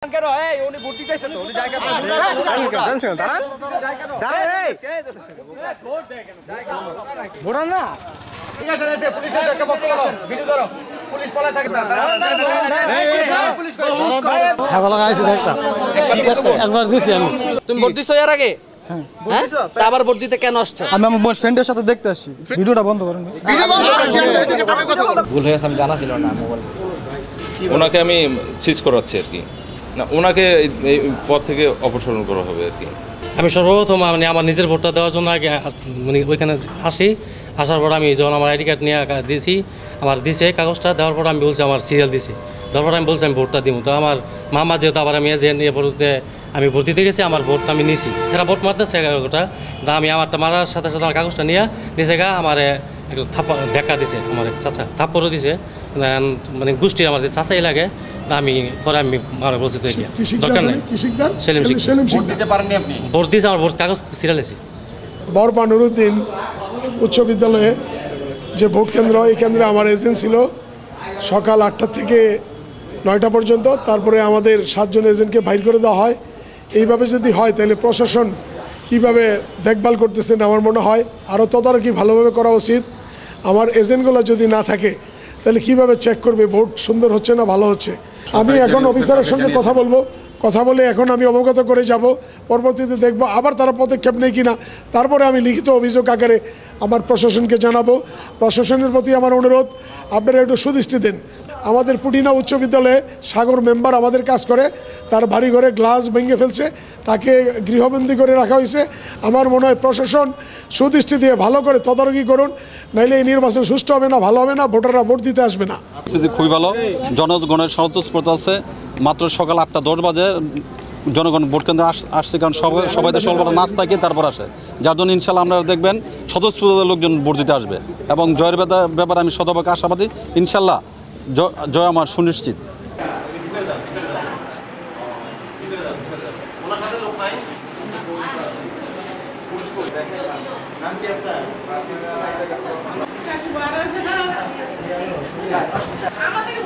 কেন এই উনি ভোট দিতেছে তো উনি জায়গা জানছেন দাঁড়ান দাঁড়ান এই ভোট না ঠিক আছে পুলিশ একটা বক্তব্য দাও ভিডিও ধরো পুলিশ পলা থাকে পুলিশ হ্যাঁ বলা গাইছে একটা একবার দিছি আমি তুমি ভোট দিছো এর আগে হ্যাঁ তা আবার ভোট দিতে কেন আসছো? আমি আমার ফ্রেন্ডের সাথে দেখতে আসছি। ভিডিওটা বন্ধ করেন। ভিডিও বন্ধ করেন। ভুল হয়েছে আমি জানা ছিল না মোবাইল ওনাকে আমি সিজ করাচ্ছি আর কি না ওনাকে এই পদ থেকে অপসারণ করা হবে আর কি। আমি সর্বপ্রথম মানে আমার নিজের ভোটটা দেওয়ার জন্য আগে মানে ওইখানে আসার পর আমি যখন আমার আইডি কার্ড নিয়ে দিয়েছি আমার দিছে কাগজটা দেওয়ার পর আমি বলছি আমার সিরিয়াল দিছে দেওয়ার পর আমি বলছি আমি ভোটটা দিব তো আমার মামা যেহেতু আবার আমি নিয়ে পড়তে আমি ভোট দিতে গেছি আমার ভোটটা আমি নিছি এরা ভোট মারতেছে এগারোটা তা আমি আমারটা মারার সাথে সাথে আমার কাগজটা নিয়ে নিচে গা আমার একটু দেখা দিছে আমার চাচা থাপ্পড়ও দিছে মানে গোষ্ঠী আমার চাচাই লাগে আমি পরে আমি মারা বলছি তো দরকার নেই ভোট দিতে পারেননি আপনি ভোট দিয়েছে আমার ভোট কাগজ সিরিয়ালেছি বরপা নুরুদ্দিন উচ্চ বিদ্যালয়ে যে ভোট কেন্দ্র এই কেন্দ্রে আমার এজেন্ট ছিল সকাল 8টা থেকে 9টা পর্যন্ত তারপরে আমাদের 7 জন এজেন্টকে বাইর করে দেওয়া হয় এইভাবে যদি হয় তাহলে প্রশাসন কিভাবে দেখভাল করতেছেন আমার মনে হয় আরও তদারকি ভালোভাবে করা উচিত আমার এজেন্টগুলো যদি না থাকে তাহলে কিভাবে চেক করবে ভোট সুন্দর হচ্ছে না ভালো হচ্ছে আমি এখন অফিসারের সঙ্গে কথা বলে এখন আমি অবগত করে যাব পরবর্তীতে দেখব আবার তারা পদক্ষেপ নেই কিনা তারপরে আমি লিখিত অভিযোগ আকারে আমার প্রশাসনকে জানাবো প্রশাসনের প্রতি আমার অনুরোধ আপনারা একটু সুদৃষ্টি দেন আমাদের পুটিনা উচ্চ বিদ্যালয়ে সাগর মেম্বার আমাদের কাজ করে তার বাড়ি ঘরে গ্লাস ভেঙে ফেলছে তাকে গৃহবন্দী করে রাখা হয়েছে আমার মনে হয় প্রশাসন সুদৃষ্টি দিয়ে ভালো করে তদারকি করুন নাইলে এই নির্বাচন সুষ্ঠু হবে না ভালো হবে না ভোটাররা ভোট দিতে আসবে না খুবই ভালো জনগণের স্বতঃস্ফূর্ত আছে মাত্র সকাল 8টা 10 বাজে জনগণ ভোট কেন্দ্রে আসছে কারণ সবাই তো সর্বদা নাচ থাকে তারপর আসে যার জন্য ইনশাল্লাহ আপনারা দেখবেন স্বতঃস্ফূর্ত লোকজন ভোট দিতে আসবে এবং জয়ের ব্যাপারে আমি শতভাগ আশাবাদী ইনশাল্লাহ জয় আমার সুনিশ্চিত আমাদের